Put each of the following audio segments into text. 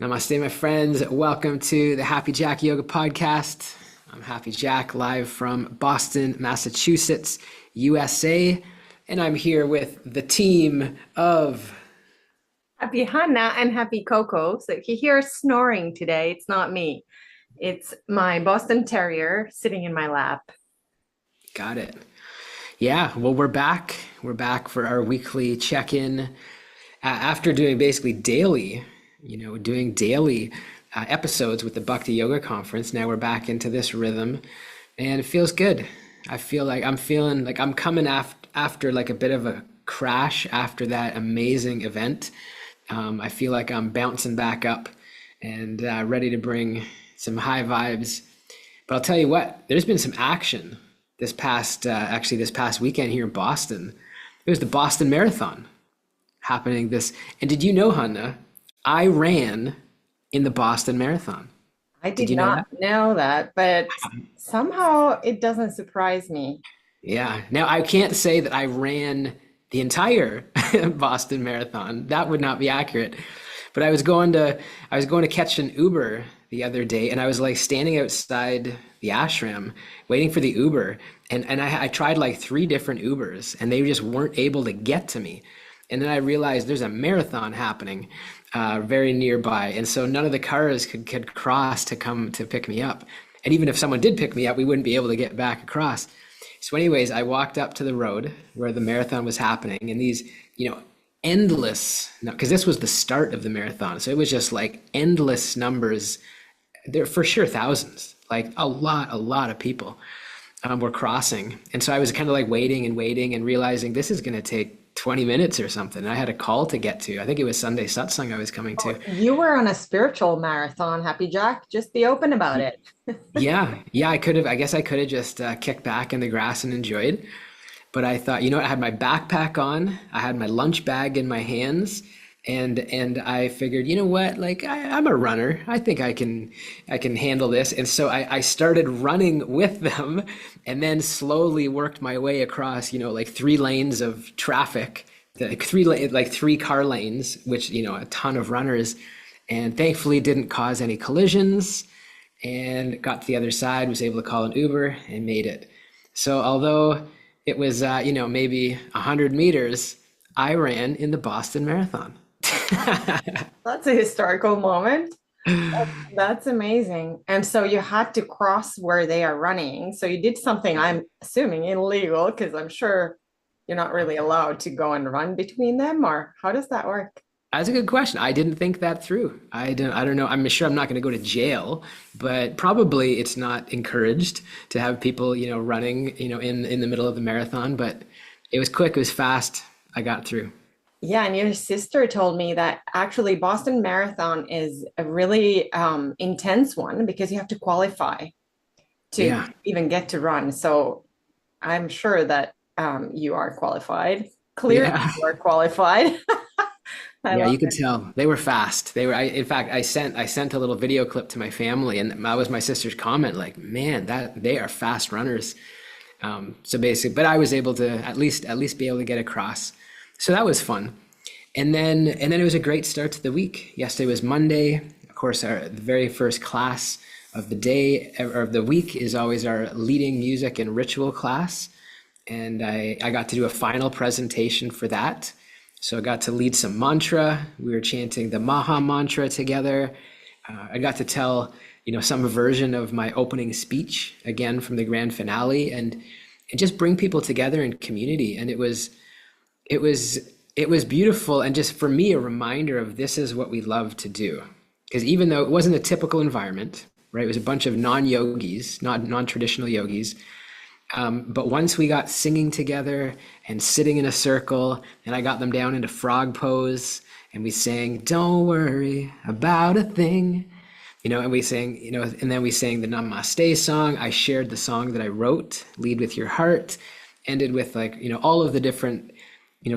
Namaste, my friends. Welcome to the Happy Jack Yoga podcast. I'm Happy Jack, live from Boston, Massachusetts, USA. And I'm here with the team of Happy Hannah and happy Coco. So if you hear snoring today, it's not me. It's my Boston Terrier sitting in my lap. Got It. Yeah, well, we're back. We're back for our weekly check-in after doing basically daily, doing daily episodes with the Bhakti Yoga Conference. Now we're back into this rhythm and it feels good. I feel like I'm feeling like I'm coming after like a bit of a crash after that amazing event. I feel like I'm bouncing back up and ready to bring some high vibes. But I'll tell you what, there's been some action this past weekend here in Boston. It was the Boston Marathon happening and did you know, Hanna, I ran in the Boston Marathon. I Did did you know not that? know that, but somehow it doesn't surprise me. Yeah. Now I can't say that I ran the entire Boston Marathon. That would not be accurate. But I was going to catch an Uber the other day, and I was like standing outside the ashram waiting for the Uber, and I tried like three different Ubers, and they just weren't able to get to me. And then I realized there's a marathon happening very nearby, and so none of the cars could cross to come to pick me up. And even if someone did pick me up, we wouldn't be able to get back across. So anyways, I walked up to the road where the marathon was happening, and these, endless, because this was the start of the marathon. So it was just like endless numbers. There for sure thousands, like a lot of people were crossing. And so I was kind of like waiting and waiting and realizing this is going to take 20 minutes or something. And I had a call to get to. I think it was Sunday satsang I was coming to. You were on a spiritual marathon, Happy Jack. Just be open about it. Yeah, I guess I could have just kicked back in the grass and enjoyed. But I thought, I had my backpack on, I had my lunch bag in my hands, and I figured, you know what, like I'm a runner. I think I can handle this. And so I started running with them, and then slowly worked my way across, like three lanes of traffic, like three car lanes, which a ton of runners, and thankfully didn't cause any collisions. And got to the other side, was able to call an Uber and made it. So although it was, maybe 100 meters, I ran in the Boston Marathon. That's a historical moment. That's amazing. And so you had to cross where they are running. So you did something, I'm assuming illegal, because I'm sure you're not really allowed to go and run between them, or how does that work? That's a good question. I didn't think that through. I don't know. I'm sure I'm not going to go to jail, but probably it's not encouraged to have people, running, in the middle of the marathon. But it was quick. It was fast. I got through. Yeah, and your sister told me that actually Boston Marathon is a really intense one because you have to qualify to Yeah. even get to run. So I'm sure that you are qualified. Clearly, Yeah. you are qualified. I Yeah, love you could it. tell they were fast. In fact, I sent a little video clip to my family, and that was my sister's comment, like, "Man, that they are fast runners." So basically, but I was able to at least be able to get across. So that was fun. And then it was a great start to the week. Yesterday was Monday. Of course, the very first class of the day or of the week is always our leading music and ritual class. And I got to do a final presentation for that. So I got to lead some mantra. We were chanting the Maha mantra together. I got to tell, some version of my opening speech again from the grand finale, and just bring people together in community. And it was beautiful, and just for me a reminder of this is what we love to do. Because even though it wasn't a typical environment, right? It was a bunch of non-yogis, not non-traditional yogis. But once we got singing together and sitting in a circle, and I got them down into frog pose, and we sang, "Don't worry about a thing," and we sang, and then we sang the Namaste song. I shared the song that I wrote, "Lead with Your Heart," ended with like, all of the different,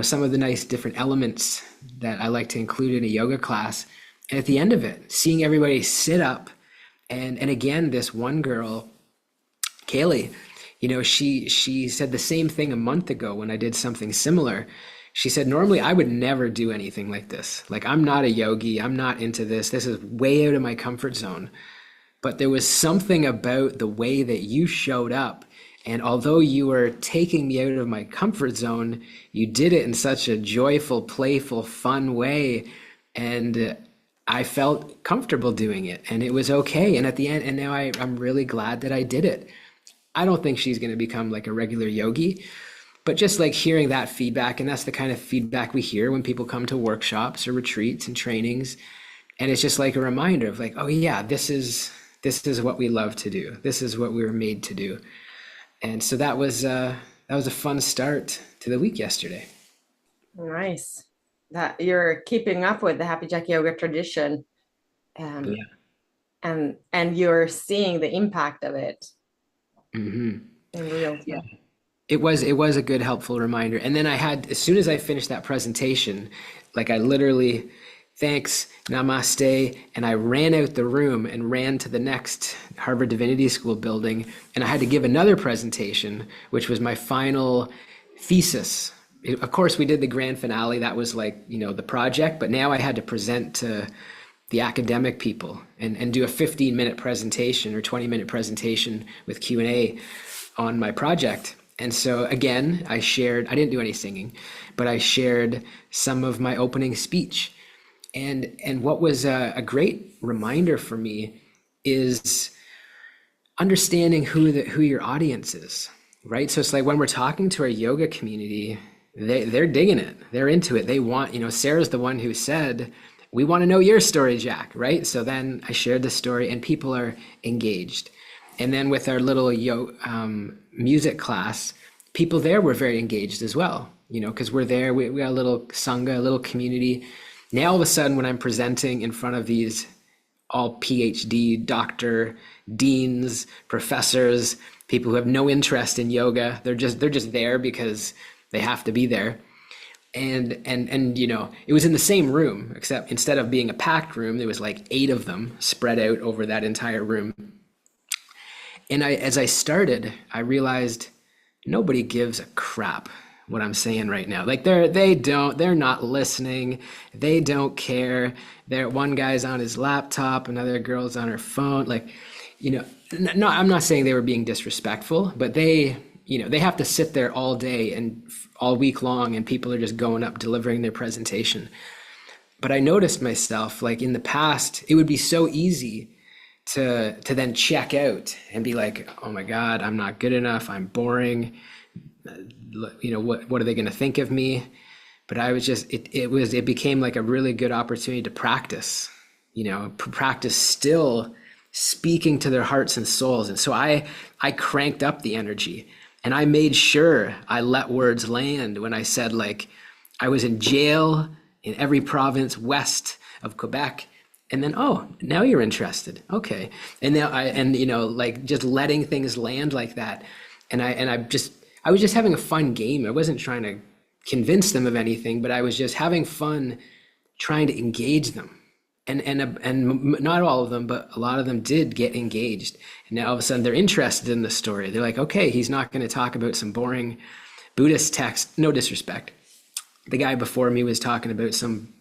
some of the nice different elements that I like to include in a yoga class. And at the end of it, seeing everybody sit up, and again, this one girl, Kaylee, she said the same thing a month ago when I did something similar. she said, normally I would never do anything like this. Like, I'm not a yogi. I'm not into this. This is way out of my comfort zone. But there was something about the way that you showed up. And although you were taking me out of my comfort zone, you did it in such a joyful, playful, fun way. And I felt comfortable doing it and it was okay. And at the end, and now I'm really glad that I did it. I don't think she's going to become like a regular yogi, but just like hearing that feedback, and that's the kind of feedback we hear when people come to workshops or retreats and trainings. And it's just like a reminder of like, oh yeah, this is what we love to do. This is what we were made to do. And so that was a fun start to the week yesterday. Nice that you're keeping up with the Happy Jack Yoga tradition, um, Yeah. and you're seeing the impact of it Hmm. in real Yeah. time. It was a good helpful reminder. And then I had, as soon as I finished that presentation, like I literally thanks, namaste, and I ran out the room and ran to the next Harvard Divinity School building, and I had to give another presentation, which was my final thesis. Of course, we did the grand finale. That was like, the project, but now I had to present to the academic people and do a 15-minute presentation or 20-minute presentation with Q&A on my project. And so again, I didn't do any singing, but I shared some of my opening speech. And what was a great reminder for me is understanding who your audience is, right? So it's like when we're talking to our yoga community, they're digging it, they're into it. They want, Sarah's the one who said, "We want to know your story, Jack," right? So then I shared the story, and people are engaged. And then with our little music class, people there were very engaged as well, because we're there, we got a little sangha, a little community. Now all of a sudden, when I'm presenting in front of these all PhD, doctor, deans, professors, people who have no interest in yoga, they're just there because they have to be there. And it was in the same room, except instead of being a packed room, there was like 8 of them spread out over that entire room. And as I started, I realized nobody gives a crap what I'm saying right now. Like they're not listening. They don't care. One guy's on his laptop, another girl's on her phone. Like, no, I'm not saying they were being disrespectful, but they have to sit there all day and all week long, and people are just going up delivering their presentation. But I noticed myself, like in the past, it would be so easy to then check out and be like, oh my God, I'm not good enough. I'm boring. What are they going to think of me? But I was just, it became like a really good opportunity to practice, practice still speaking to their hearts and souls. And so I cranked up the energy, and I made sure I let words land when I said, like, I was in jail in every province west of Quebec. And then, oh, now you're interested. Okay. And now like just letting things land like that. And I was just having a fun game. I wasn't trying to convince them of anything, but I was just having fun trying to engage them. And not all of them, but a lot of them did get engaged. And now all of a sudden they're interested in the story. They're like, okay, he's not going to talk about some boring Buddhist text. No disrespect. The guy before me was talking about some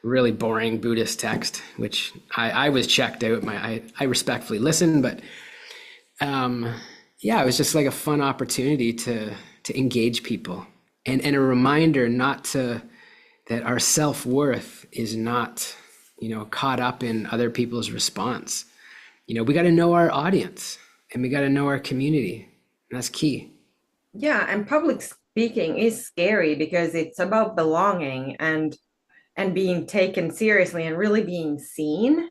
really boring Buddhist text, which I was checked out. I respectfully listened, but yeah, it was just like a fun opportunity to engage people, and a reminder that our self-worth is not caught up in other people's response. We got to know our audience, and we got to know our community, and that's key. Yeah, and public speaking is scary because it's about belonging and being taken seriously and really being seen.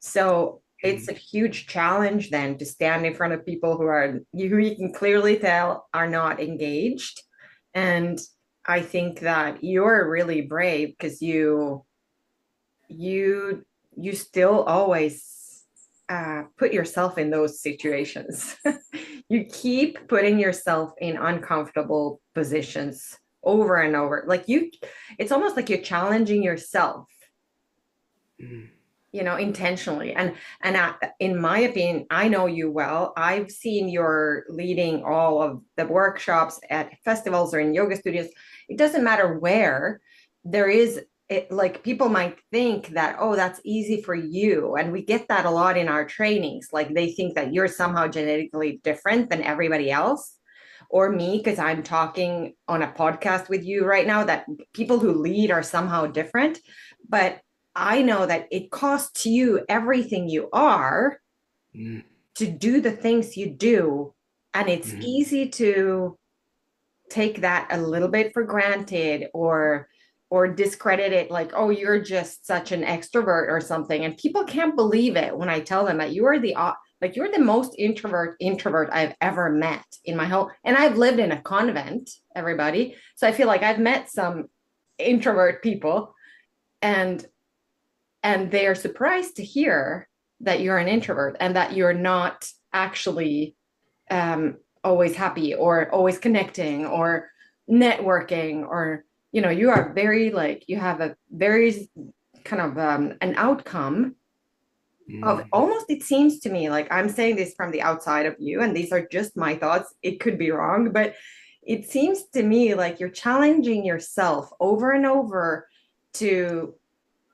So it's a huge challenge then to stand in front of people who you can clearly tell are not engaged. And I think that you're really brave because you you still always put yourself in those situations. You keep putting yourself in uncomfortable positions over and over. It's almost like you're challenging yourself, Mm. intentionally. And in my opinion, I know you well. I've seen you're leading all of the workshops at festivals or in yoga studios, it doesn't matter where there is it, like people might think that, oh, that's easy for you. And we get that a lot in our trainings. Like they think that you're somehow genetically different than everybody else or me, because I'm talking on a podcast with you right now, that people who lead are somehow different. But I know that it costs you everything you are Mm, to do the things you do. And it's mm, easy to take that a little bit for granted or discredit it like, oh, you're just such an extrovert or something. And people can't believe it when I tell them that you are the like you're the most introvert I've ever met in my whole, and I've lived in a convent, everybody. So I feel like I've met some introvert people, and they are surprised to hear that you're an introvert and that you're not actually always happy or always connecting or networking, or you are very like you have a very kind of an outcome of mm. almost, it seems to me like I'm saying this from the outside of you and these are just my thoughts, it could be wrong, but it seems to me like you're challenging yourself over and over to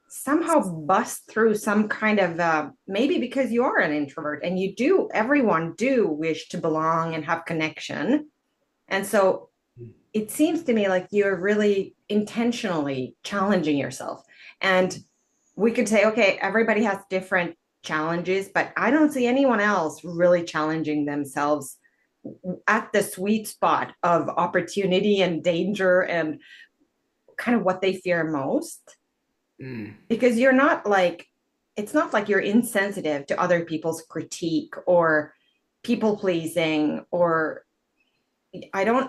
somehow bust through some kind of maybe because you are an introvert and you do, everyone do wish to belong and have connection, and so it seems to me like you're really intentionally challenging yourself. And we could say, okay, everybody has different challenges, but I don't see anyone else really challenging themselves at the sweet spot of opportunity and danger and kind of what they fear most, Mm. because you're not like, it's not like you're insensitive to other people's critique or people pleasing, or I don't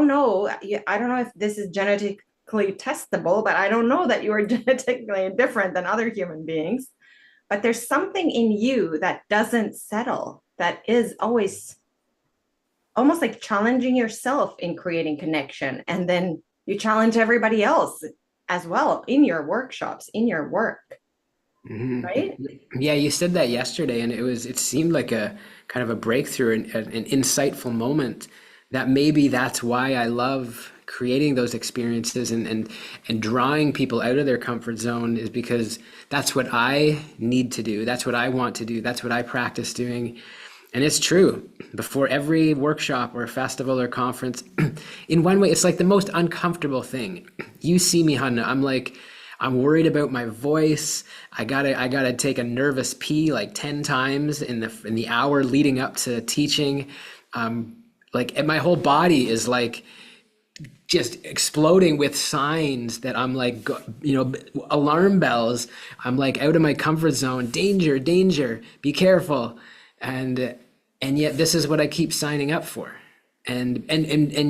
know if this is genetically testable, but I don't know that you are genetically different than other human beings. But there's something in you that doesn't settle, that is always almost like challenging yourself in creating connection. And then you challenge everybody else as well in your workshops, in your work, Mhm. right? Yeah, you said that yesterday, and it seemed like a kind of a breakthrough and an insightful moment that maybe that's why I love creating those experiences and drawing people out of their comfort zone is because that's what I need to do. That's what I want to do. That's what I practice doing. And it's true. Before every workshop or festival or conference, in one way, it's like the most uncomfortable thing. You see me, Hanna. I'm worried about my voice. I gotta take a nervous pee like 10 times in the hour leading up to teaching. And my whole body is like just exploding with signs that I'm like, alarm bells. I'm like out of my comfort zone. Danger, danger, be careful. And and yet this is what I keep signing up for. And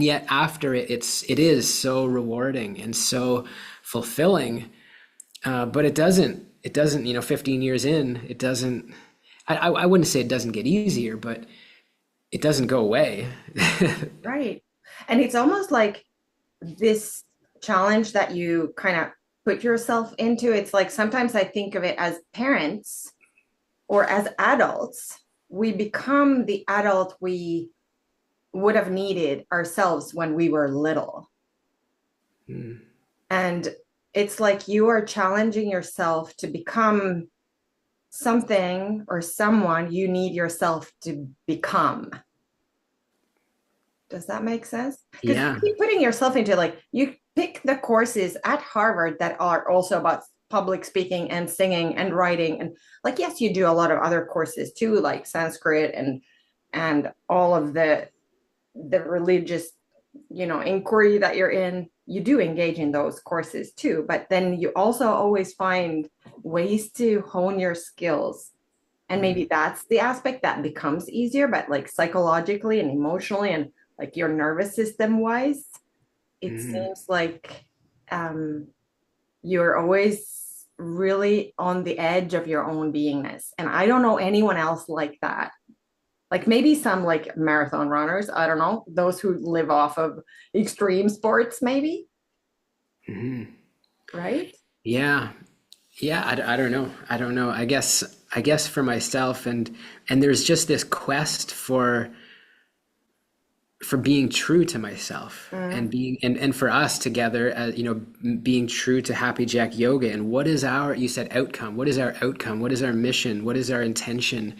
yet after it is so rewarding and so fulfilling. But it doesn't, 15 years in, it doesn't, I wouldn't say it doesn't get easier, but it doesn't go away. Right. And it's almost like this challenge that you kind of put yourself into. It's like sometimes I think of it as parents or as adults, we become the adult we would have needed ourselves when we were little. Mm, And it's like you are challenging yourself to become something or someone you need yourself to become. Does that make sense? Because you yeah. keep putting yourself into, like, you pick the courses at Harvard that are also about public speaking and singing and writing. And like, yes, you do a lot of other courses too, like Sanskrit and all of the religious, inquiry that you're in. You do engage in those courses too, but then you also always find ways to hone your skills. And maybe that's the aspect that becomes easier, but like psychologically and emotionally and like your nervous system wise, it Mm, seems like um, you're always really on the edge of your own beingness. And I don't know anyone else like that. Like maybe some like marathon runners, I don't know, those who live off of extreme sports, maybe, mhm. right? Yeah. Yeah, I don't know. I don't know. I guess for myself and there's just this quest for for being true to myself Mm. and being and for us together, being true to Happy Jack Yoga. And what is our, you said outcome, what is our outcome, what is our mission, what is our intention?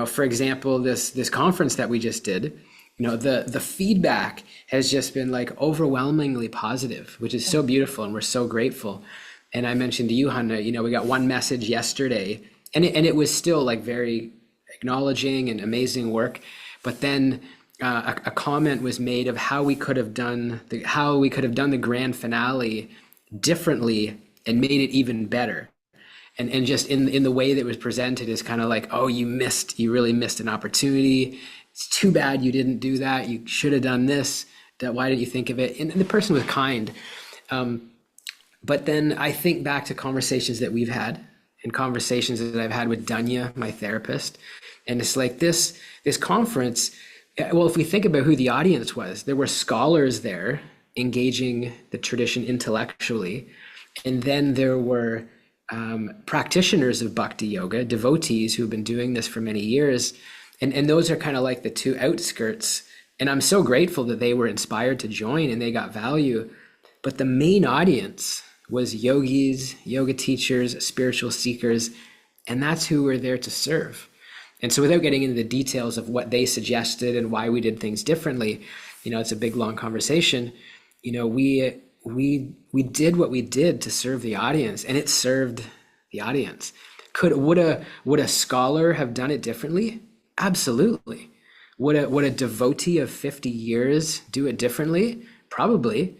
For example, this conference that we just did, the feedback has just been like overwhelmingly positive, which is so beautiful, and we're so grateful. And I mentioned to you, Hanna, we got one message yesterday, and it was still like very acknowledging and amazing work. But then a comment was made of how we could have done the grand finale differently and made it even better. And just in the way that it was presented is kind of like, oh, you really missed an opportunity. It's too bad you didn't do that. You should have done this. Why didn't you think of it? And the person was kind. But then I think back to conversations that we've had and conversations that I've had with Dunya, my therapist. And it's like this conference, well, if we think about who the audience was, there were scholars there engaging the tradition intellectually. And then there were practitioners of bhakti yoga, devotees who've been doing this for many years. And those are kind of like the two outskirts. And I'm so grateful that they were inspired to join and they got value. But the main audience was yogis, yoga teachers, spiritual seekers, and that's who we're there to serve. And so without getting into the details of what they suggested and why we did things differently, it's a big, long conversation. We did what we did to serve the audience, and it served the audience. Would a scholar have done it differently? Absolutely. Would a devotee of 50 years do it differently? Probably.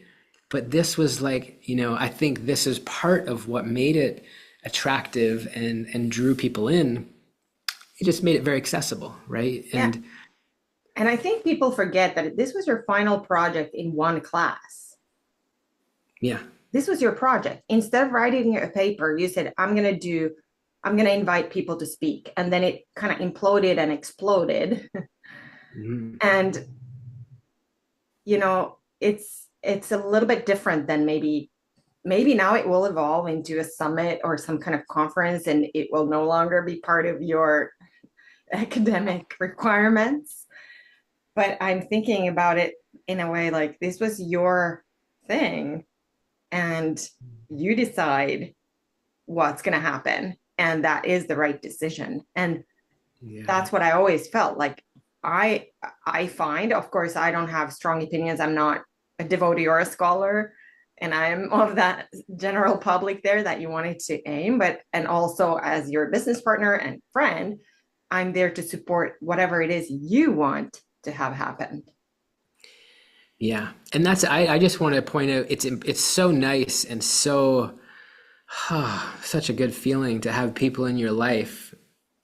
But this was like, I think this is part of what made it attractive and drew people in. It just made it very accessible, right? Yeah. And I think people forget that this was your final project in one class. Yeah. This was your project. Instead of writing a paper, you said, I'm going to invite people to speak. And then it kind of imploded and exploded. Mm-hmm. And, it's a little bit different than maybe now it will evolve into a summit or some kind of conference, and it will no longer be part of your academic requirements. But I'm thinking about it in a way like this was your thing, and you decide what's going to happen, and that is the right decision. And that's what I always felt like. I find, of course, I don't have strong opinions. I'm not a devotee or a scholar, and I'm of that general public there that you wanted to aim. And also as your business partner and friend, I'm there to support whatever it is you want to have happen. Yeah. And I just want to point out, it's so nice and so, such a good feeling to have people in your life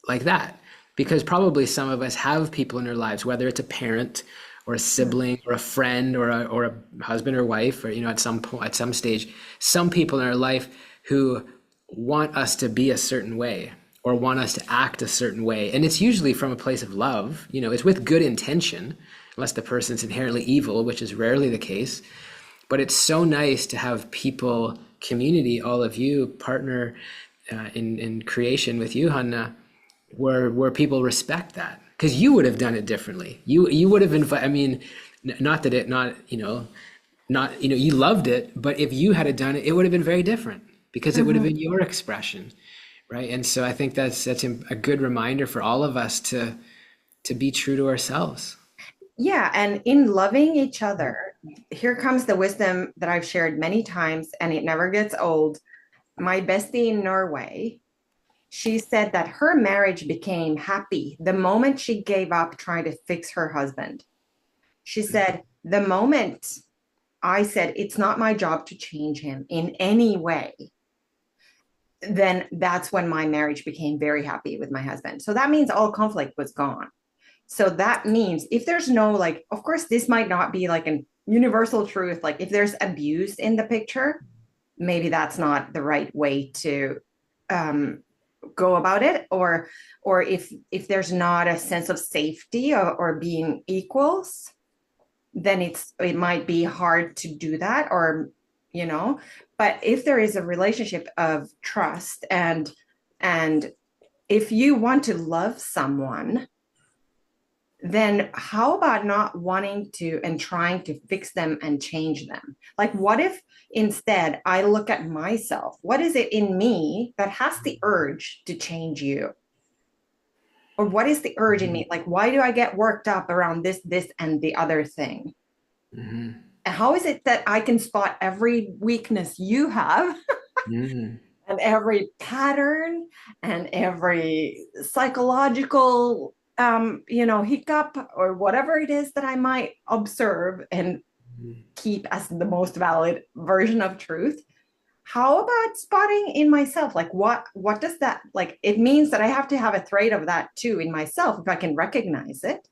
like that. Because probably some of us have people in our lives, whether it's a parent or a sibling or a friend or a husband or wife, or, at some point, at some stage, some people in our life who want us to be a certain way or want us to act a certain way. And it's usually from a place of love, it's with good intention, unless the person's inherently evil, which is rarely the case. But it's so nice to have people, community, all of you, partner in creation with you, Hanna, where people respect that, because you would have done it differently. You would have invited. I mean, not that it not you loved it, but if you had done it, it would have been very different because it would have been your expression, right? And so I think that's a good reminder for all of us to be true to ourselves. Yeah, and in loving each other, here comes the wisdom that I've shared many times, and it never gets old. My bestie in Norway, she said that her marriage became happy the moment she gave up trying to fix her husband. She said, the moment I said, it's not my job to change him in any way, then that's when my marriage became very happy with my husband. So that means all conflict was gone. So that means if there's no, like, of course, this might not be like a universal truth. Like if there's abuse in the picture, maybe that's not the right way to go about it, or if there's not a sense of safety or being equals, then it might be hard to do that, or but if there is a relationship of trust and if you want to love someone, then how about not wanting to and trying to fix them and change them? Like, what if instead I look at myself? What is it in me that has the urge to change you? Or what is the urge in me? Like, why do I get worked up around this, and the other thing? Mm-hmm. And how is it that I can spot every weakness you have Mm-hmm. and every pattern and every psychological hiccup or whatever it is that I might observe and keep as the most valid version of truth? How about spotting in myself? Like, what does that, like, it means that I have to have a trait of that too in myself if I can recognize it.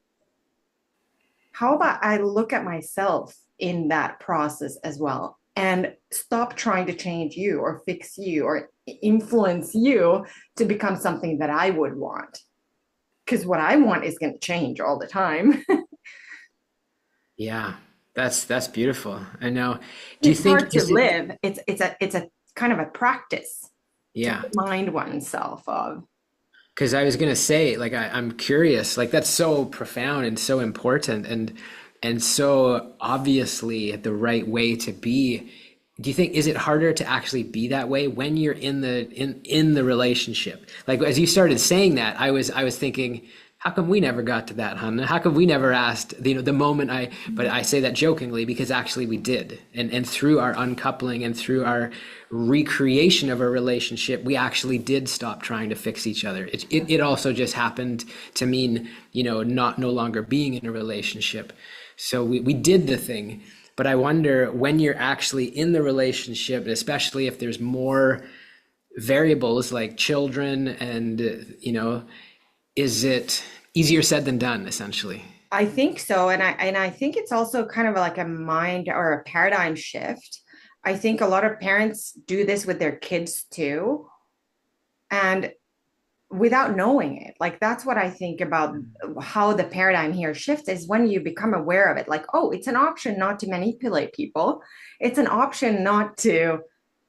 How about I look at myself in that process as well and stop trying to change you or fix you or influence you to become something that I would want? Because what I want is going to change all the time. Yeah, that's beautiful. I know. Do you It's think hard to is it? live. It's a kind of a practice to Yeah, remind oneself of. because I was gonna say, like, I'm curious. Like, that's so profound and so important, and so obviously the right way to be. Do you think is it harder to actually be that way when you're in the relationship? Like, as you started saying that, I was thinking, how come we never got to that, hun? How come we never asked, the moment but I say that jokingly because actually we did. And through our uncoupling and through our recreation of a relationship, we actually did stop trying to fix each other. It also just happened to mean, not no longer being in a relationship. So we did the thing. But I wonder when you're actually in the relationship, especially if there's more variables like children and, is it easier said than done, essentially? I think so, and I think it's also kind of like a mind or a paradigm shift. I think a lot of parents do this with their kids too, and without knowing it. Like, that's what I think about how the paradigm here shifts is when you become aware of it. Like, oh, it's an option not to manipulate people. It's an option not to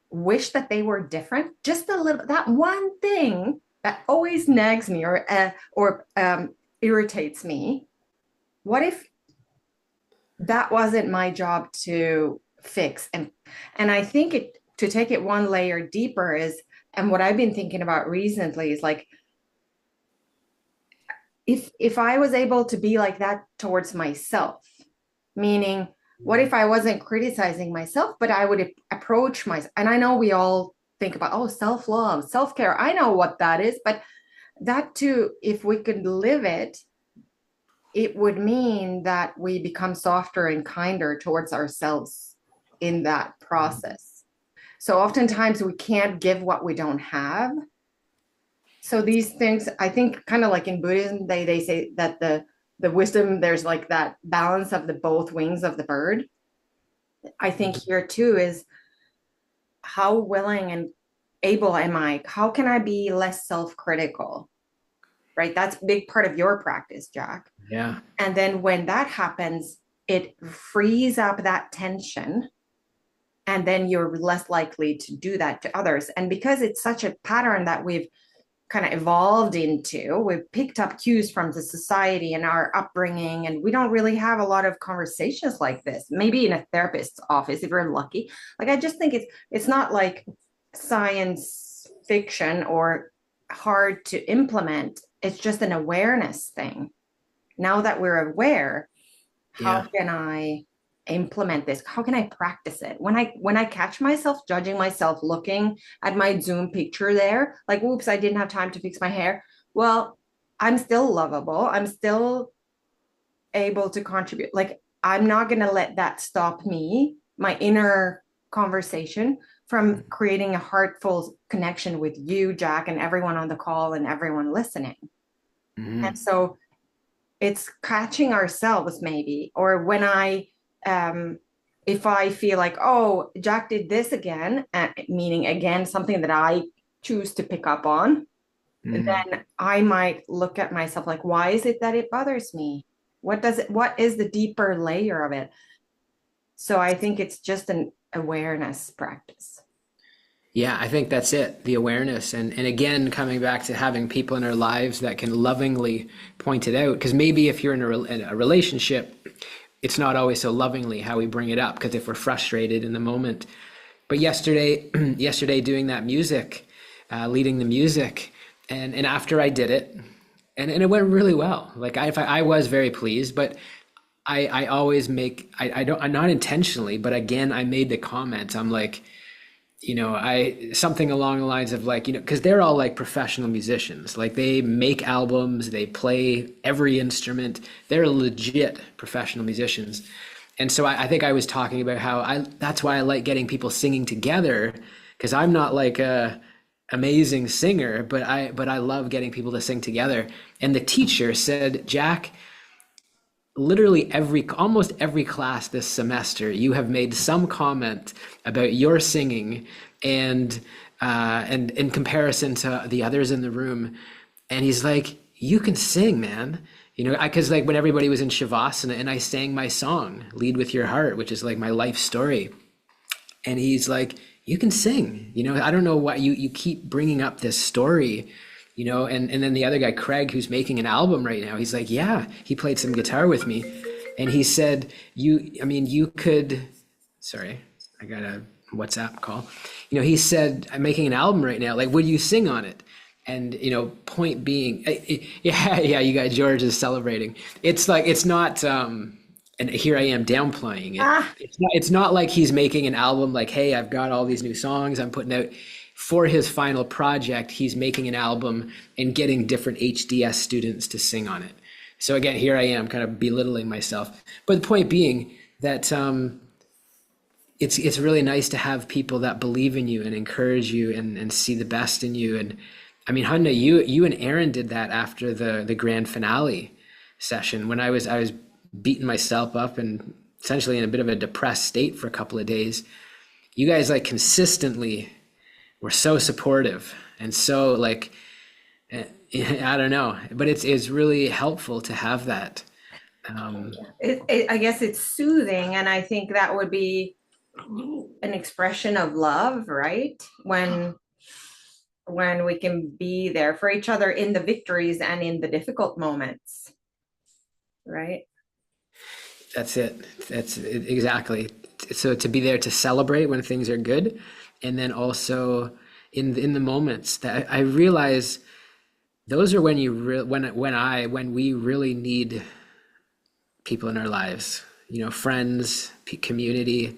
wish that they were different. Just a little, that one thing that always nags me or irritates me. What if that wasn't my job to fix? And I think it to take it one layer deeper is, and what I've been thinking about recently is like, if I was able to be like that towards myself, meaning what if I wasn't criticizing myself, but I would approach myself? And I know we all think about, oh, self-love, self-care. I know what that is, but that too, if we could live it, it would mean that we become softer and kinder towards ourselves in that process. So oftentimes we can't give what we don't have. So these things, I think, kind of like in Buddhism, they say that the wisdom, there's like that balance of the both wings of the bird. I think here too is how willing and able am I? How can I be less self-critical? Right? That's a big part of your practice, Jack. Yeah. And then when that happens, it frees up that tension. And then you're less likely to do that to others. And because it's such a pattern that we've kind of evolved into, we've picked up cues from the society and our upbringing, and we don't really have a lot of conversations like this. Maybe in a therapist's office, if we're lucky. Like, I just think it's not like science fiction or hard to implement. It's just an awareness thing. Now that we're aware, how Yeah. can I implement this? How can I practice it? When I catch myself judging myself looking at my Zoom picture there, like, whoops, I didn't have time to fix my hair. Well, I'm still lovable. I'm still able to contribute. Like, I'm not going to let that stop me, my inner conversation, from creating a heartful connection with you, Jack, and everyone on the call and everyone listening. And Hmm. so it's catching ourselves maybe, or when if I feel like, oh, Jack did this again, meaning again something that I choose to pick up on, Hmm. then I might look at myself like, why is it that it bothers me? What is the deeper layer of it? So I think it's just an awareness practice. Yeah, I think that's it, the awareness. And again, coming back to having people in our lives that can lovingly point it out. Because maybe if you're in a relationship, it's not always so lovingly how we bring it up, because if we're frustrated in the moment. But yesterday, yesterday doing that music, leading the music, and after I did it, and it went really well. Like I was very pleased, but I always make, I don't, I'm not intentionally, but again, I made the comment. I'm like, I something along the lines of like, because they're all like professional musicians. Like they make albums, they play every instrument. They're legit professional musicians. And so I think I was talking about how that's why I like getting people singing together, because I'm not like a amazing singer, but I love getting people to sing together. And the teacher said, Jack, literally almost every class this semester you have made some comment about your singing, and in comparison to the others in the room. And he's like, you can sing, man. Because like when everybody was in shavasana and I sang my song Lead With Your Heart, which is like my life story, and he's like, you can sing. I don't know why you keep bringing up this story. And then the other guy, Craig, who's making an album right now, he's like, yeah, he played some guitar with me. And he said, you could, sorry, I got a WhatsApp call. He said, I'm making an album right now. Like, would you sing on it? And, point being, yeah, you got George is celebrating. It's like, it's not, and here I am downplaying it. Ah, It's not like he's making an album like, hey, I've got all these new songs I'm putting out. For his final project, he's making an album and getting different HDS students to sing on it. So again, here I am kind of belittling myself. But the point being that it's really nice to have people that believe in you and encourage you and see the best in you. And I mean, Hunna, you and Aaron did that after the grand finale session when I was beating myself up and essentially in a bit of a depressed state for a couple of days. You guys like consistently were so supportive and so like, I don't know, but it's really helpful to have that. I guess it's soothing, and I think that would be an expression of love, right? When we can be there for each other in the victories and in the difficult moments, right? That's it. That's it, exactly. So to be there to celebrate when things are good, and then also in the moments that I realize those are when when we really need people in our lives. Friends, community.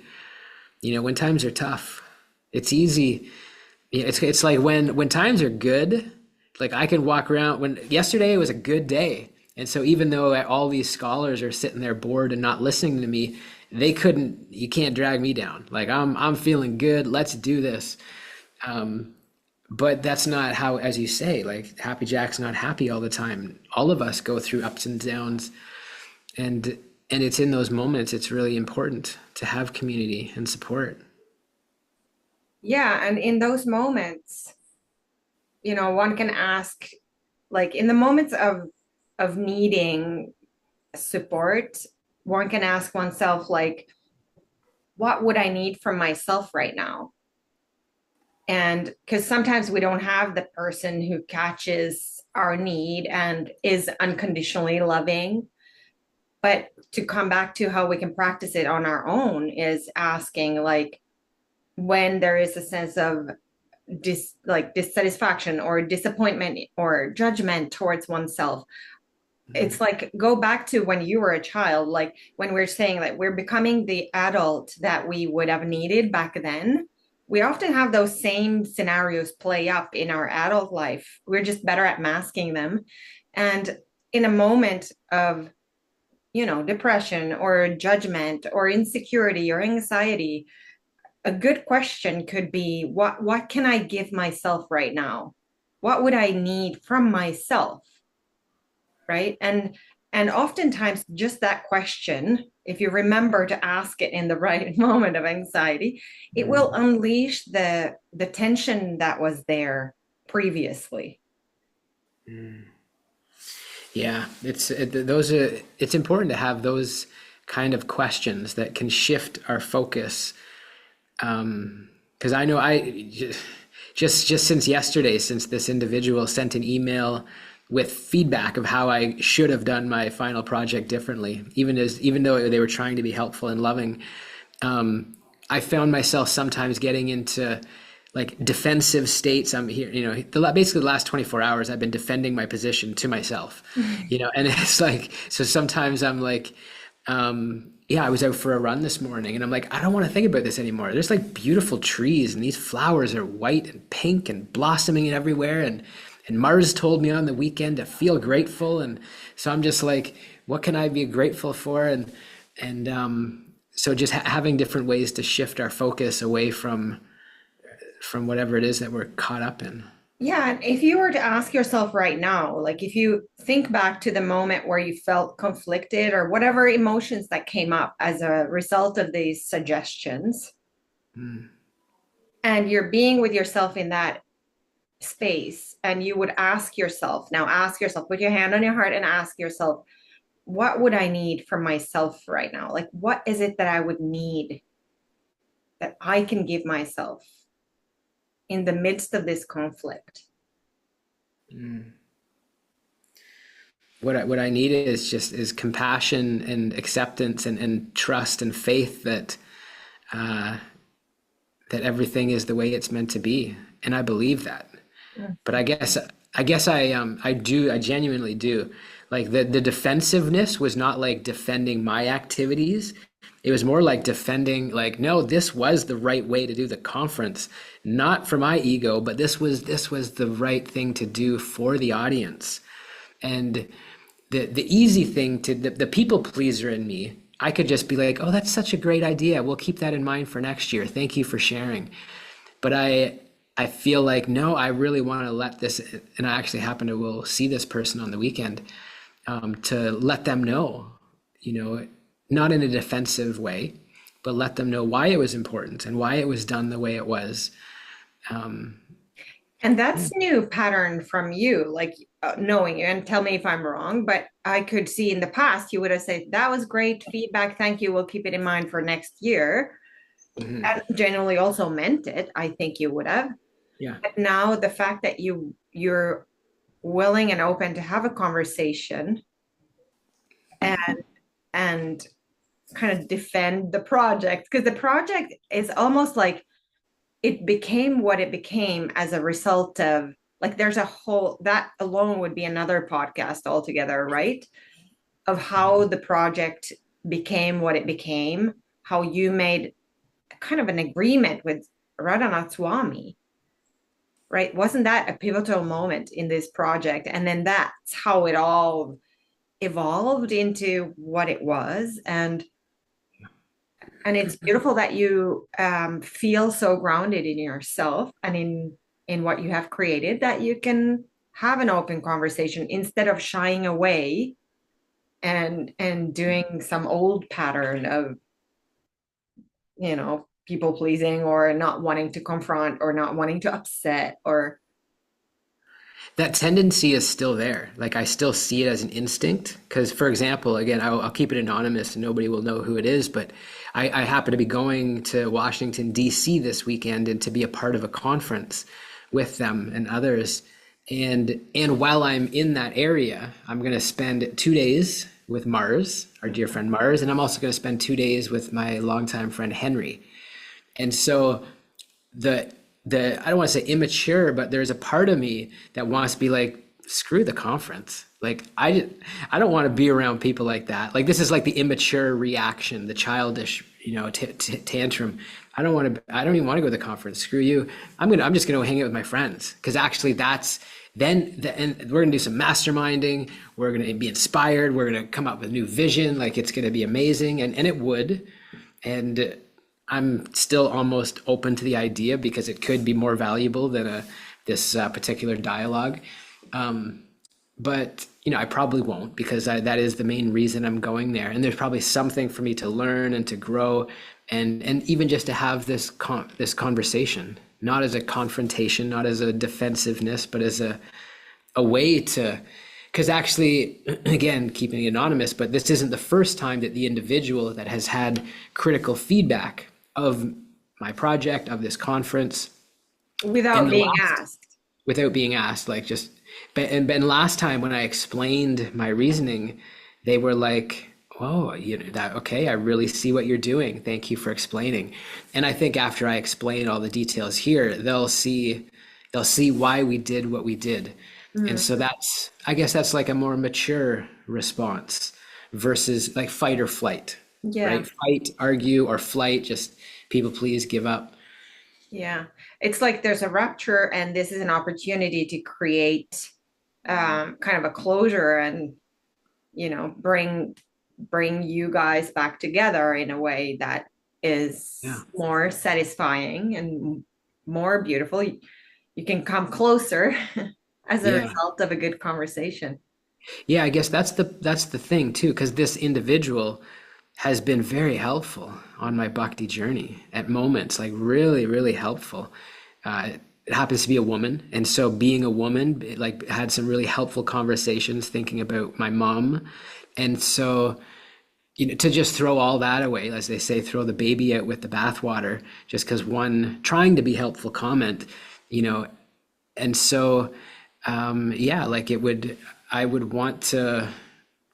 When times are tough, it's easy. It's like when times are good, like I can walk around. When yesterday was a good day, and so even though all these scholars are sitting there bored and not listening to me, they couldn't. You can't drag me down. Like I'm feeling good. Let's do this. But that's not how, as you say, like Happy Jack's not happy all the time. All of us go through ups and downs, and it's in those moments it's really important to have community and support. Yeah, and in those moments, one can ask, like in the moments of needing support, one can ask oneself, like, what would I need from myself right now? And because sometimes we don't have the person who catches our need and is unconditionally loving. But to come back to how we can practice it on our own is asking, like, when there is a sense of dissatisfaction or disappointment or judgment towards oneself. It's like go back to when you were a child, like when we're saying that we're becoming the adult that we would have needed back then. We often have those same scenarios play up in our adult life. We're just better at masking them. And in a moment of, depression or judgment or insecurity or anxiety, a good question could be, what can I give myself right now? What would I need from myself? Right? And oftentimes just that question, if you remember to ask it in the right moment of anxiety, it will unleash the tension that was there previously. Yeah, it's important to have those kind of questions that can shift our focus, because I know just since yesterday, since this individual sent an email with feedback of how I should have done my final project differently, even though they were trying to be helpful and loving, I found myself sometimes getting into like defensive states. I'm here, basically the last 24 hours, I've been defending my position to myself, and it's like, so sometimes I'm like, yeah, I was out for a run this morning and I'm like, I don't want to think about this anymore. There's like beautiful trees and these flowers are white and pink and blossoming everywhere. And Mars told me on the weekend to feel grateful. And so I'm just like, what can I be grateful for? And so just having different ways to shift our focus away from whatever it is that we're caught up in. Yeah, and if you were to ask yourself right now, like if you think back to the moment where you felt conflicted or whatever emotions that came up as a result of these suggestions, and you're being with yourself in that space, and you would ask yourself, put your hand on your heart and ask yourself, what would I need from myself right now? Like, what is it that I would need that I can give myself in the midst of this conflict? What I need is compassion and acceptance and trust and faith that that everything is the way it's meant to be, and I believe that. But I genuinely do. Like the defensiveness was not like defending my activities. It was more like defending, like, no, this was the right way to do the conference, not for my ego, but this was the right thing to do for the audience. And the easy thing to the people pleaser in me, I could just be like, oh, that's such a great idea. We'll keep that in mind for next year. Thank you for sharing. But I feel like, no, I really want to let this, and I actually will see this person on the weekend, to let them know, not in a defensive way, but let them know why it was important and why it was done the way it was. And that's new pattern from you, like knowing you, and tell me if I'm wrong, but I could see in the past, you would have said, that was great feedback. Thank you. We'll keep it in mind for next year. Mm-hmm. And generally also meant it. I think you would have. Yeah. But now the fact that you're willing and open to have a conversation and kind of defend the project, because the project is almost like it became what it became as a result of, like, there's a whole, that alone would be another podcast altogether, right? Of how the project became what it became, how you made kind of an agreement with Radhanath Swami, right? Wasn't that a pivotal moment in this project? And then that's how it all evolved into what it was. And it's beautiful that you feel so grounded in yourself and in what you have created, that you can have an open conversation instead of shying away and doing some old pattern of, people pleasing or not wanting to confront or not wanting to upset, or That tendency is still there. Like I still see it as an instinct. Because, for example, again, I'll keep it anonymous and nobody will know who it is. But I happen to be going to Washington, D.C. this weekend and to be a part of a conference with them and others. And while I'm in that area, I'm going to spend 2 days with Mars, our dear friend Mars. And I'm also going to spend 2 days with my longtime friend Henry. And so I don't want to say immature, but there's a part of me that wants to be like, screw the conference. Like I don't want to be around people like that. Like this is like the immature reaction, the childish, tantrum. I don't even want to go to the conference. Screw you. I'm just going to hang out with my friends. Cause actually and we're going to do some masterminding. We're going to be inspired. We're going to come up with new vision. Like it's going to be amazing. And it would, and I'm still almost open to the idea because it could be more valuable than this particular dialogue. But I probably won't, because that is the main reason I'm going there. And there's probably something for me to learn and to grow, and even just to have this conversation, not as a confrontation, not as a defensiveness, but as a way to. Because actually, again, keeping it anonymous, but this isn't the first time that the individual that has had critical feedback of my project, of this conference. In Without the being last, asked. without being asked, like just, but last time when I explained my reasoning, they were like, "Oh, you know that, okay, I really see what you're doing. Thank you for explaining." And I think after I explain all the details here, they'll see why we did what we did. And Mhm. so that's, I guess that's like a more mature response versus like fight or flight, Yeah. right? Fight, argue, or flight, just people please, give up. Yeah. It's like there's a rupture, and this is an opportunity to create kind of a closure and, bring you guys back together in a way that Yeah. is more satisfying and more beautiful. You can come closer as a Yeah. result of a good conversation. Yeah, I guess that's the thing too, because this individual has been very helpful on my bhakti journey at moments, like really, really helpful. It happens to be a woman, and so being a woman, it like had some really helpful conversations thinking about my mom, and so to just throw all that away, as they say, throw the baby out with the bathwater, just because one trying to be helpful comment, you know, and so yeah, like I would want to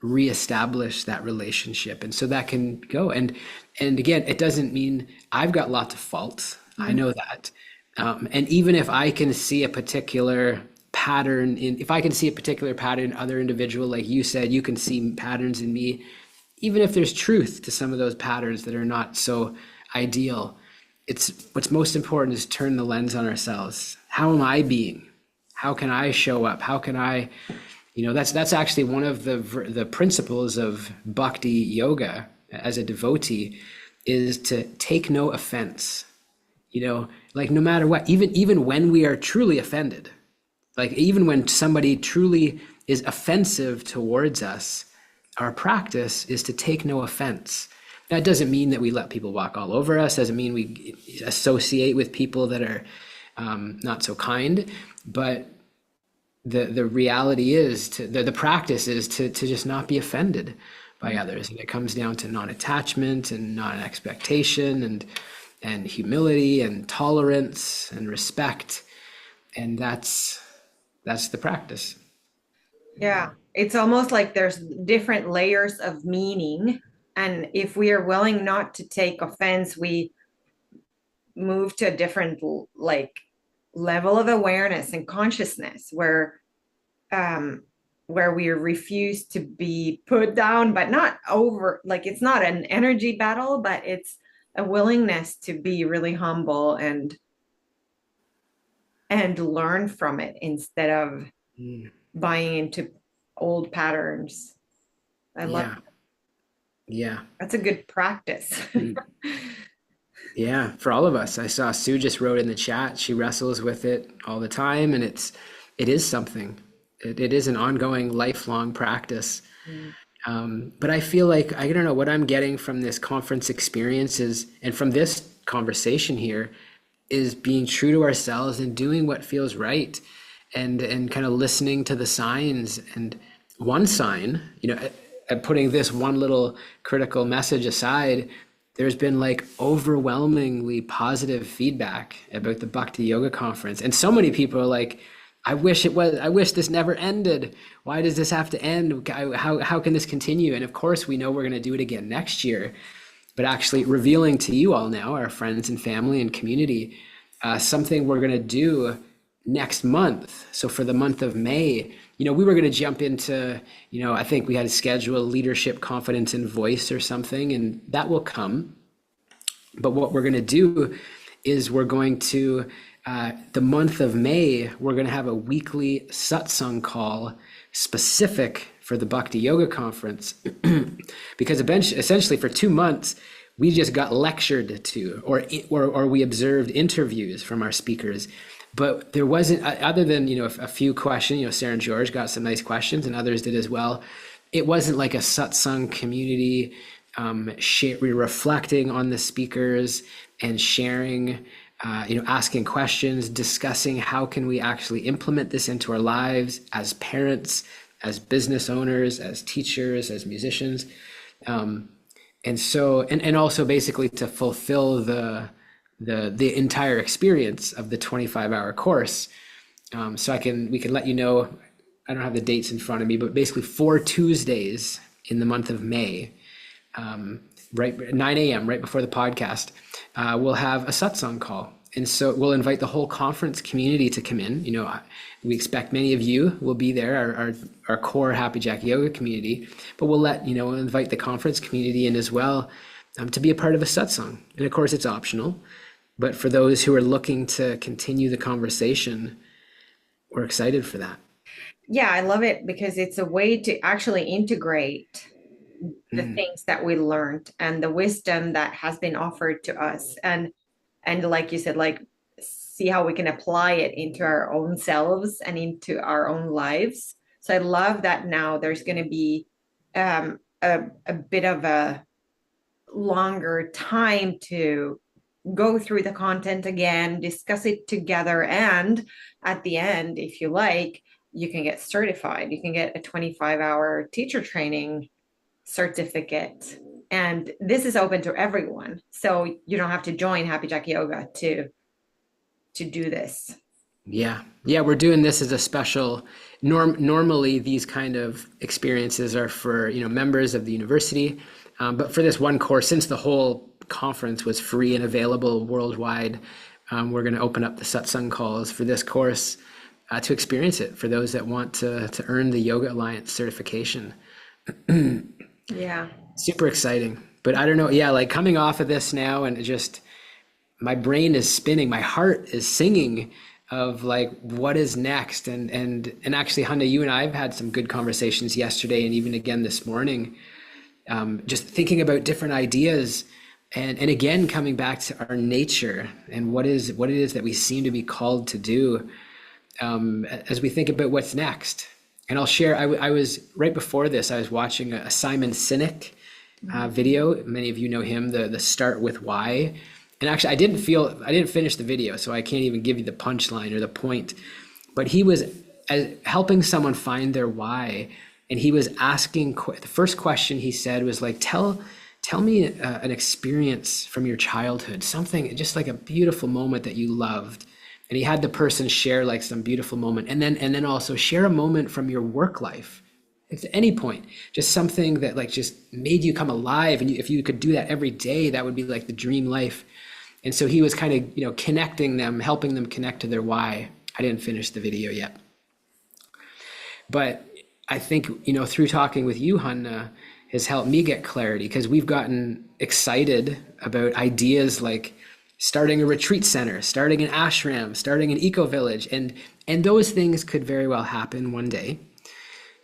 reestablish that relationship, and so that can go. And again, it doesn't mean I've got lots of faults. I Mhm. know that. And even if I can see a particular pattern if I can see a particular pattern in other individual, like you said, you can see patterns in me, even if there's truth to some of those patterns that are not so ideal. It's what's most important is turn the lens on ourselves. How am I being? How can I show up? How can I, that's actually one of the principles of bhakti yoga as a devotee, is to take no offense. Like no matter what, even when we are truly offended, like even when somebody truly is offensive towards us, our practice is to take no offense. That doesn't mean that we let people walk all over us, doesn't mean we associate with people that are not so kind, but the reality is the practice is to just not be offended by others. And it comes down to non-attachment and non-expectation and humility and tolerance and respect. And that's the practice. Yeah, it's almost like there's different layers of meaning. And if we are willing not to take offense, we move to a different like level of awareness and consciousness um where we refuse to be put down, but not over, like it's not an energy battle, but it's a willingness to be really humble and learn from it instead of Mm, buying into old patterns. I love yeah, yeah. That's a good practice. Mm, yeah, for all of us. I saw Sue just wrote in the chat, she wrestles with it all the time, and it is something. It is an ongoing, lifelong practice. Mm. But I feel like, I don't know, what I'm getting from this conference experience is, and from this conversation here, is being true to ourselves and doing what feels right, and kind of listening to the signs. And one sign, putting this one little critical message aside, there's been like overwhelmingly positive feedback about the Bhakti Yoga Conference. And so many people are like, I wish this never ended. Why does this have to end? How can this continue? And of course, we know we're going to do it again next year. But actually revealing to you all now, our friends and family and community, something we're going to do next month. So for the month of May, we were going to jump into, I think we had to schedule leadership, confidence, and voice or something, and that will come. But what we're going to do is we're going to, the month of May, we're going to have a weekly satsang call specific for the Bhakti Yoga Conference. Because essentially for 2 months, we just got lectured to, or we observed interviews from our speakers. But there wasn't, other than, a few questions, Sarah and George got some nice questions and others did as well. It wasn't like a satsang community, reflecting on the speakers and sharing, asking questions, discussing how can we actually implement this into our lives as parents, as business owners, as teachers, as musicians. And so, and also basically to fulfill the entire experience of the 25-hour course. So we can let you know. I don't have the dates in front of me, but basically 4 Tuesdays in the month of May, right 9 a.m. right before the podcast, we'll have a satsang call. And so we'll invite the whole conference community to come in. We expect many of you will be there, our core Happy Jack Yoga community, but we'll invite the conference community in as well, to be a part of a satsang. And of course, it's optional, but for those who are looking to continue the conversation, we're excited for that. Yeah, I love it because it's a way to actually integrate the things that we learned and the wisdom that has been offered to us. And like you said, like see how we can apply it into our own selves and into our own lives. So I love that now there's going to be a bit of a longer time to go through the content again, discuss it together, and at the end, if you like, you can get certified. You can get a 25-hour teacher training certificate. And this is open to everyone. So you don't have to join Happy Jack Yoga to do this. Yeah. Yeah, we're doing this as a special normally these kind of experiences are for, members of the university. But for this one course, since the whole conference was free and available worldwide, we're going to open up the satsang calls for this course to experience it for those that want to earn the Yoga Alliance certification. Yeah. Super exciting. But I don't know. Yeah, like coming off of this now and just my brain is spinning, my heart is singing of like what is next. And actually, Hannah, you and I have had some good conversations yesterday and even again this morning, just thinking about different ideas and again coming back to our nature and what it is that we seem to be called to do, as we think about what's next. And I'll share, I was right before this, I was watching a Simon Sinek video. Many of you know him, the Start With Why. And actually, I didn't finish the video, so I can't even give you the punchline or the point. But he was helping someone find their why. And he was asking, the first question he said was like, tell me an experience from your childhood, something just like a beautiful moment that you loved. And he had the person share like some beautiful moment and then also share a moment from your work life. At any point, just something that like just made you come alive. And if you could do that every day, that would be like the dream life. And so he was kind of, connecting them, helping them connect to their why. I didn't finish the video yet. But I think, through talking with you, Hanna, has helped me get clarity because we've gotten excited about ideas like starting a retreat center, starting an ashram, starting an eco-village. And those things could very well happen one day.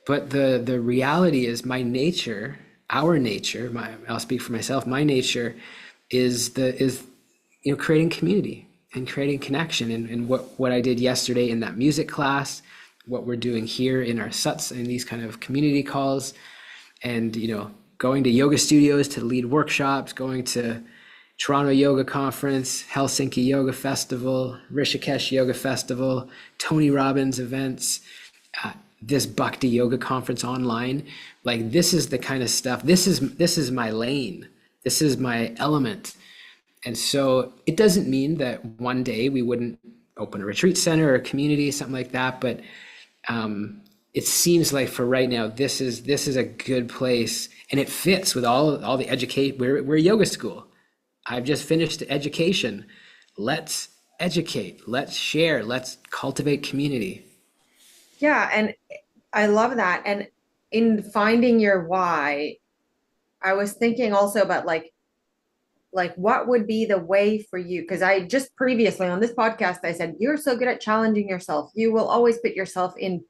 But the reality is our nature, I'll speak for myself, my nature is creating community and creating connection. And what I did yesterday in that music class, what we're doing here in our suts in these kind of community calls, and going to yoga studios to lead workshops, going to Toronto Yoga Conference, Helsinki Yoga Festival, Rishikesh Yoga Festival, Tony Robbins events, this Bhakti Yoga Conference online. Like this is the kind of stuff, this is my lane. This is my element. And so it doesn't mean that one day we wouldn't open a retreat center or a community, something like that. But it seems like for right now, this is a good place, and it fits with all the educate. We're a yoga school. I've just finished the education. Let's educate. Let's share. Let's cultivate community. Yeah, and I love that. And in finding your why, I was thinking also about like what would be the way for you? Because I just previously on this podcast, I said, you're so good at challenging yourself. You will always put yourself in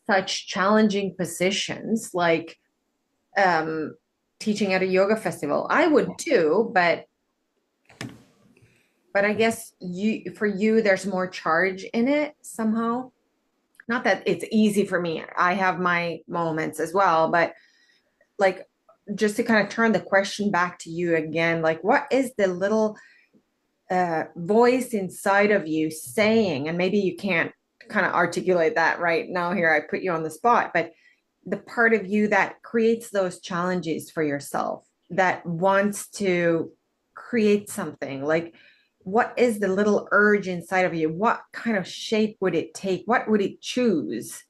such challenging positions, like teaching at a yoga festival. I would too, but I guess for you, there's more charge in it somehow. Not that it's easy for me. I have my moments as well, but like just to kind of turn the question back to you again, like what is the little voice inside of you saying, and maybe you can't kind of articulate that right now here, I put you on the spot, but the part of you that creates those challenges for yourself, that wants to create something? Like, what is the little urge inside of you? What kind of shape would it take? What would it choose?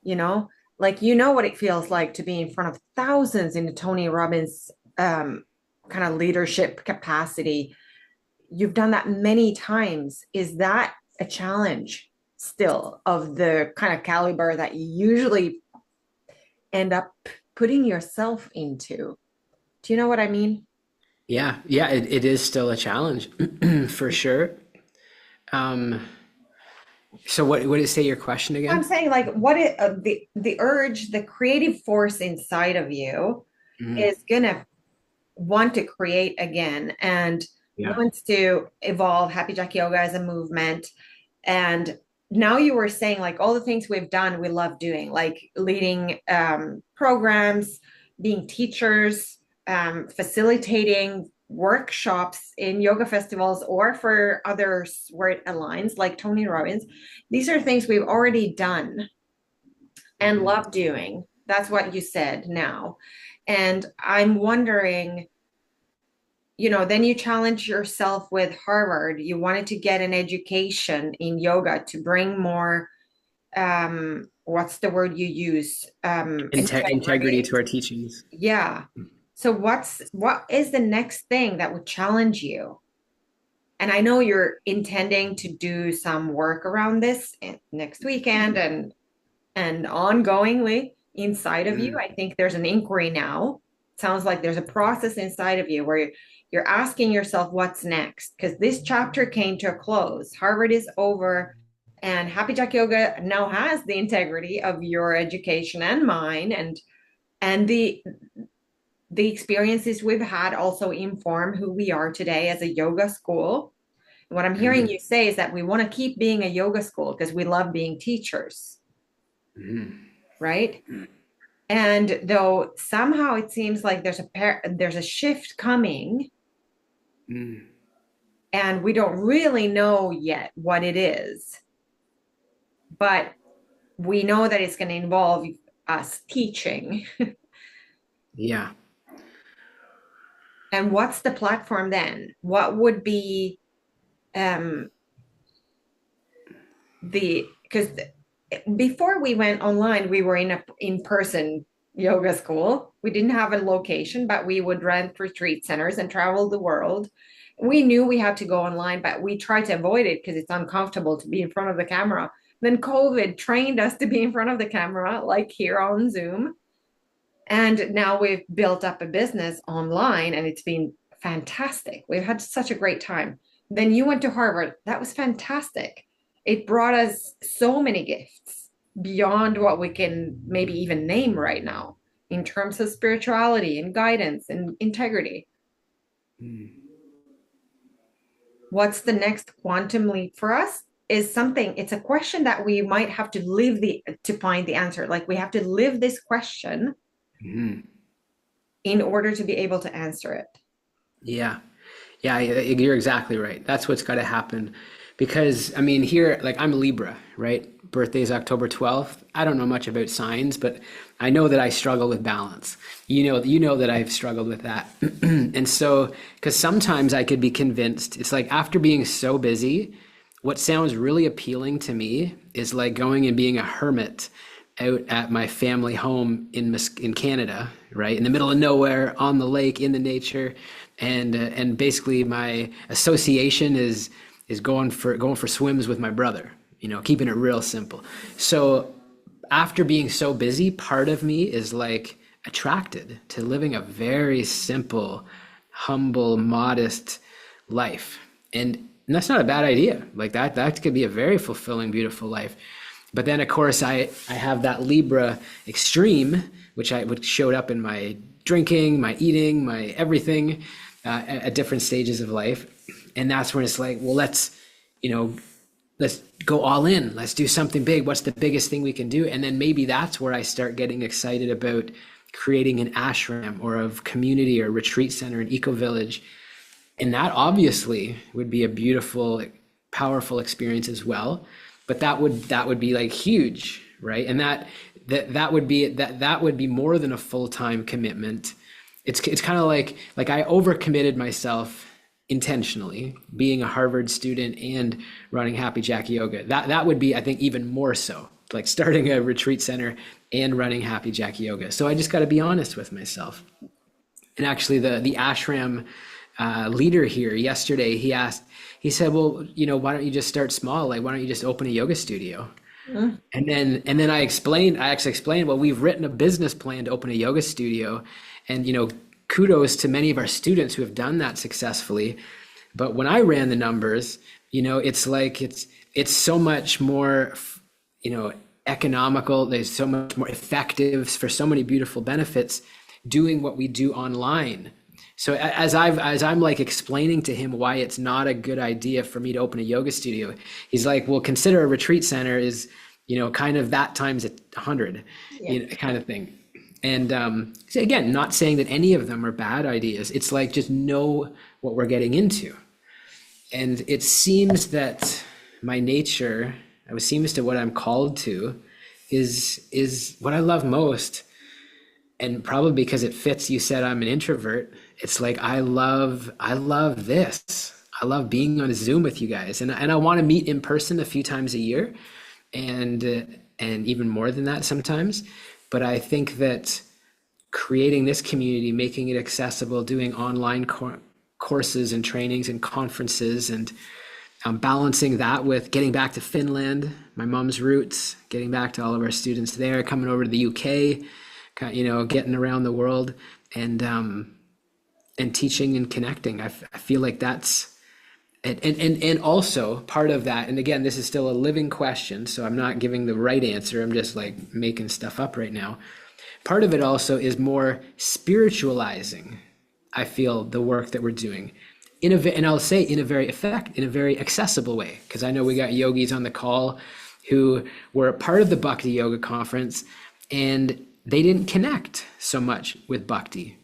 You know, like, you know what it feels like to be in front of thousands in the Tony Robbins kind of leadership capacity. You've done that many times. Is that a challenge still of the kind of caliber that you usually end up putting yourself into? Do you know what I mean? Yeah, yeah, it is still a challenge for sure. Um, so what did you say your question I'm again? saying, like, the urge, the creative force inside of you Mhm. is gonna want to create again and Yeah. wants to evolve Happy Jack Yoga as a movement. And now you were saying, like, all the things we've done, we love doing, like leading programs, being teachers, facilitating workshops in yoga festivals or for others where it aligns, like Tony Robbins. These are things we've already done and Mhm. love doing. That's what you said now. And I'm wondering, then you challenge yourself with Harvard. You wanted to get an education in yoga to bring more, what's the word you use? Integrity Integrity. to our teachings. Yeah. So what is the next thing that would challenge you? And I know you're intending to do some work around this next weekend and ongoingly inside of you. Mhm. I think there's an inquiry now. It sounds like there's a process inside of you where you're asking yourself what's next, because this chapter came to a close. Harvard is over, and Happy Jack Yoga now has the integrity of your education and mine, and the experiences we've had also inform who we are today as a yoga school. And what I'm hearing Mhm. you say is that we want to keep being a yoga school because we love being teachers, Mhm. right? And though somehow it seems like there's a shift coming, Mhm. and we don't really know yet what it is, but we know that it's going to involve us teaching. Yeah. And what's the platform then? What would be um the because before we went online, we were in a in-person yoga school. We didn't have a location, but we would rent retreat centers and travel the world. We knew we had to go online, but we tried to avoid it because it's uncomfortable to be in front of the camera. Then COVID trained us to be in front of the camera, like here on Zoom. And now we've built up a business online and it's been fantastic. We've had such a great time. Then you went to Harvard. That was fantastic. It brought us so many gifts beyond what we can maybe even name right now in terms of spirituality and guidance and integrity. Mhm. What's the next quantum leap for us? Is something, it's a question that we might have to live to find the answer. Like, we have to live this question Mhm. in order to be able to answer it. Yeah. Yeah, you're exactly right. That's what's got to happen. Because, I mean, here, like I'm Libra, right? Birthday's October 12th. I don't know much about signs, but I know that I struggle with balance. You know that I've struggled with that. And so, because sometimes I could be convinced, it's like after being so busy, what sounds really appealing to me is like going and being a hermit out at my family home in Canada, right in the middle of nowhere, on the lake, in the nature, and basically my association is going for swims with my brother. Keeping it real simple. So after being so busy, part of me is like attracted to living a very simple, humble, modest life. And that's not a bad idea. Like that could be a very fulfilling, beautiful life. But then of course I have that Libra extreme, which showed up in my drinking, my eating, my everything at different stages of life. And that's when it's like, well, you know, let's go all in. Let's do something big. What's the biggest thing we can do? And then maybe that's where I start getting excited about creating an ashram or a community or retreat center, an eco village. And that obviously would be a beautiful, powerful experience as well. But that would be like huge, right? And that would be more than a full-time commitment. It's kind of like I overcommitted myself intentionally, being a Harvard student and running Happy Jack Yoga. That would be, I think, even more so, like starting a retreat center and running Happy Jack Yoga. So I just got to be honest with myself. And actually, the ashram leader here yesterday, he said, well, why don't you just start small? Like, why don't you just open a yoga studio? Mm. And then I actually explained, well, we've written a business plan to open a yoga studio, and kudos to many of our students who have done that successfully. But when I ran the numbers, it's like it's so much more, economical. There's so much more effective for so many beautiful benefits doing what we do online. So as I'm like explaining to him why it's not a good idea for me to open a yoga studio, he's like, well, consider a retreat center is, kind of that times 100, Yeah. kind of thing. And so again, not saying that any of them are bad ideas. It's like, just know what we're getting into. And it seems that my nature, it seems to what I'm called to, is what I love most. And probably because it fits, you said I'm an introvert. It's like I love this. I love being on a Zoom with you guys, and I want to meet in person a few times a year, and even more than that sometimes. But I think that creating this community, making it accessible, doing online courses and trainings and conferences, and balancing that with getting back to Finland, my mom's roots, getting back to all of our students there, coming over to the UK, getting around the world, and teaching and connecting. I feel like that's and also part of that. And again, this is still a living question, so I'm not giving the right answer. I'm just like making stuff up right now. Part of it also is more spiritualizing, I feel, the work that we're doing and I'll say in a very accessible way, because I know we got yogis on the call who were a part of the Bhakti Yoga conference, and they didn't connect so much with Bhakti,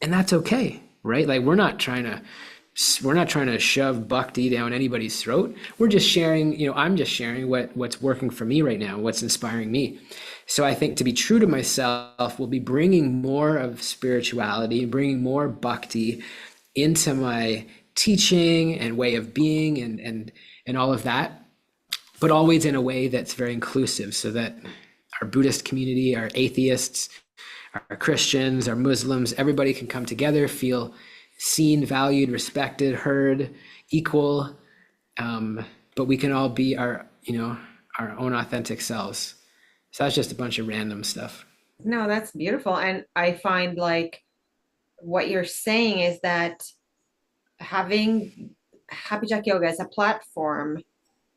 and that's okay, right? Like we're not trying to shove Bhakti down anybody's throat. We're just sharing, I'm just sharing what's working for me right now, what's inspiring me. So I think to be true to myself will be bringing more of spirituality, bringing more Bhakti into my teaching and way of being and all of that, but always in a way that's very inclusive, so that our Buddhist community, our atheists, our Christians, our Muslims, everybody can come together, feel seen, valued, respected, heard, equal, but we can all be our own authentic selves. So that's just a bunch of random stuff. No, that's beautiful. And I find like what you're saying is that having Happy Jack Yoga as a platform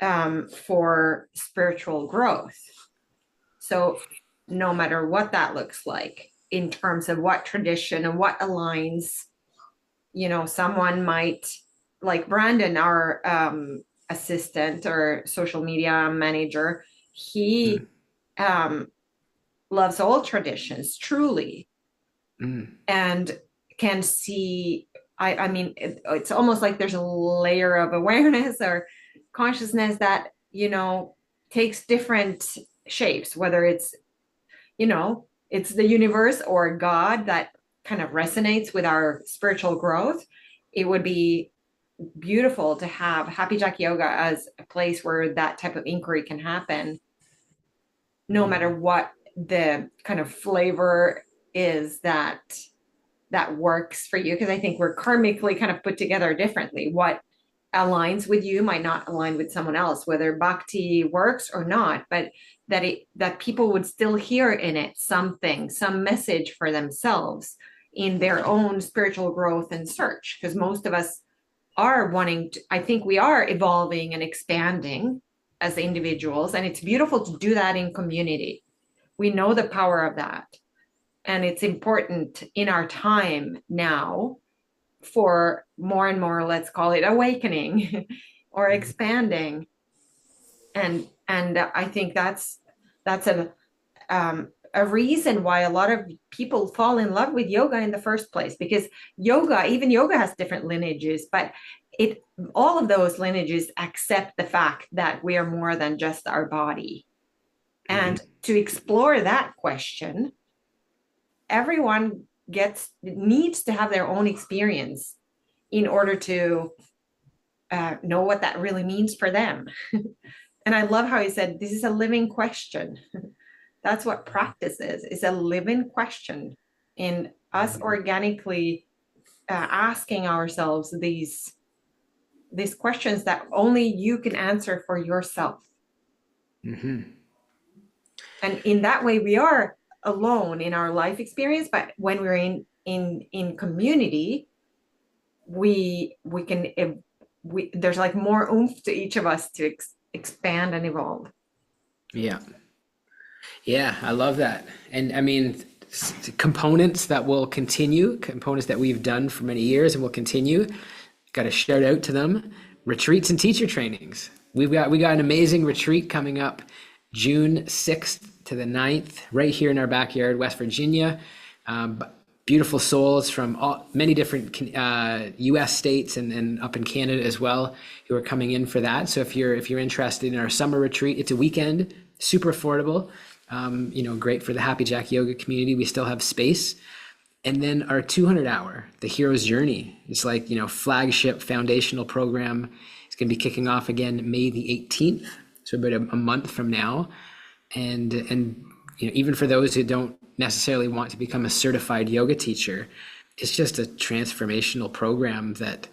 for spiritual growth. So no matter what that looks like in terms of what tradition and what aligns, someone might, like Brandon, our assistant or social media manager, he loves all traditions truly, and can see, I mean, it's almost like there's a layer of awareness or consciousness that, takes different shapes, whether it's the universe or God that kind of resonates with our spiritual growth. It would be beautiful to have Happy Jack Yoga as a place where that type of inquiry can happen, no matter what the kind of flavor is that works for you. Because I think we're karmically kind of put together differently. What aligns with you might not align with someone else, whether bhakti works or not, but that people would still hear in it some message for themselves in their own spiritual growth and search. Because most of us are wanting to, I think we are evolving and expanding as individuals, and it's beautiful to do that in community. We know the power of that, and it's important in our time now for more and more, let's call it awakening or expanding. And I think that's a reason why a lot of people fall in love with yoga in the first place, because even yoga has different lineages, but all of those lineages accept the fact that we are more than just our body. And to explore that question, everyone needs to have their own experience in order to know what that really means for them. And I love how he said, this is a living question. That's what practice is. It's a living question in us organically asking ourselves these questions that only you can answer for yourself. Mm-hmm. And in that way, we are alone in our life experience. But when we're in community, we can there's like more oomph to each of us to expand and evolve. Yeah. Yeah, I love that. And I mean, components that will continue, components that we've done for many years and will continue. Got to shout out to them. Retreats and teacher trainings. We got an amazing retreat coming up June 6th to the 9th, right here in our backyard, West Virginia. Um, Beautiful souls from many different U.S. states and up in Canada as well, who are coming in for that. So if you're interested in our summer retreat, it's a weekend, super affordable. Great for the Happy Jack Yoga community. We still have space. And then our 200 hour, the Hero's Journey. It's like, flagship foundational program. It's going to be kicking off again May the 18th. So about a month from now. And even for those who don't necessarily want to become a certified yoga teacher, it's just a transformational program that,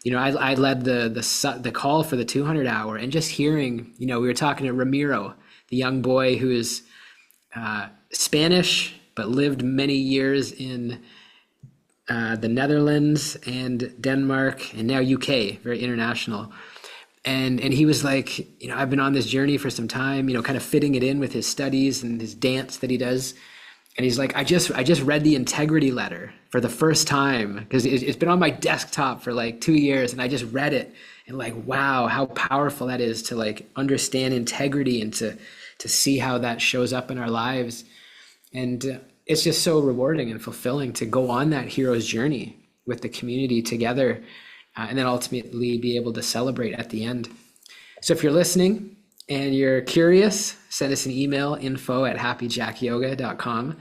I led the call for the 200 hour, and just hearing, we were talking to Ramiro, the young boy who is Spanish, but lived many years in the Netherlands and Denmark and now UK, very international. And he was like, I've been on this journey for some time, kind of fitting it in with his studies and his dance that he does. And he's like, I just read the integrity letter for the first time, because it's been on my desktop for like 2 years, and I just read it, and like, wow, how powerful that is to like understand integrity and to see how that shows up in our lives. And it's just so rewarding and fulfilling to go on that hero's journey with the community together, and then ultimately be able to celebrate at the end. So if you're listening and you're curious, send us an email, info@happyjackyoga.com,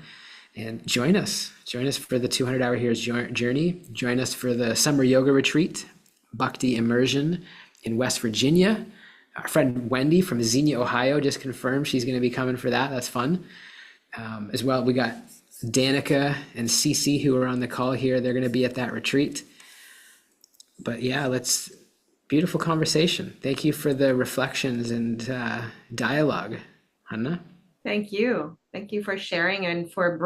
and join us. Join us for the 200 hour hero's journey. Join us for the summer yoga retreat, Bhakti Immersion in West Virginia. Our friend Wendy from Xenia, Ohio just confirmed she's going to be coming for that. That's fun. As well, we got Danica and Cece who are on the call here. They're going to be at that retreat. But yeah, beautiful conversation. Thank you for the reflections and dialogue, Hanna. Thank you. Thank you for sharing and for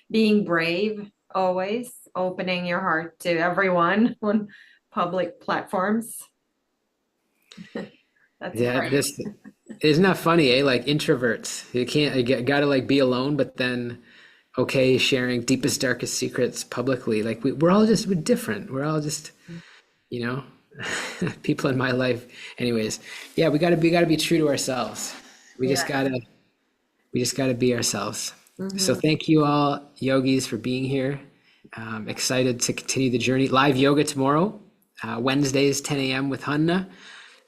being brave, always opening your heart to everyone on public platforms. That's Yeah, great. isn't that funny, eh? Like introverts, you gotta like be alone, but then okay, sharing deepest, darkest secrets publicly. Like we're different. We're all just, you know, people in my life. Anyways, yeah, we gotta be true to ourselves. We just Yeah. gotta be ourselves. So Mhm. thank you all, yogis, for being here. Excited to continue the journey. Live yoga tomorrow, Wednesdays, 10 a.m. with Hanna.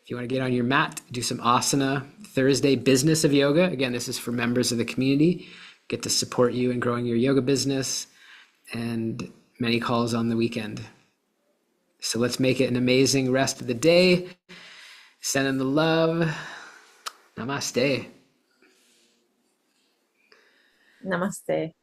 If you want to get on your mat, do some asana. Thursday, business of yoga. Again, this is for members of the community. Get to support you in growing your yoga business, and many calls on the weekend. So let's make it an amazing rest of the day. Sending the love. Namaste. Namaste.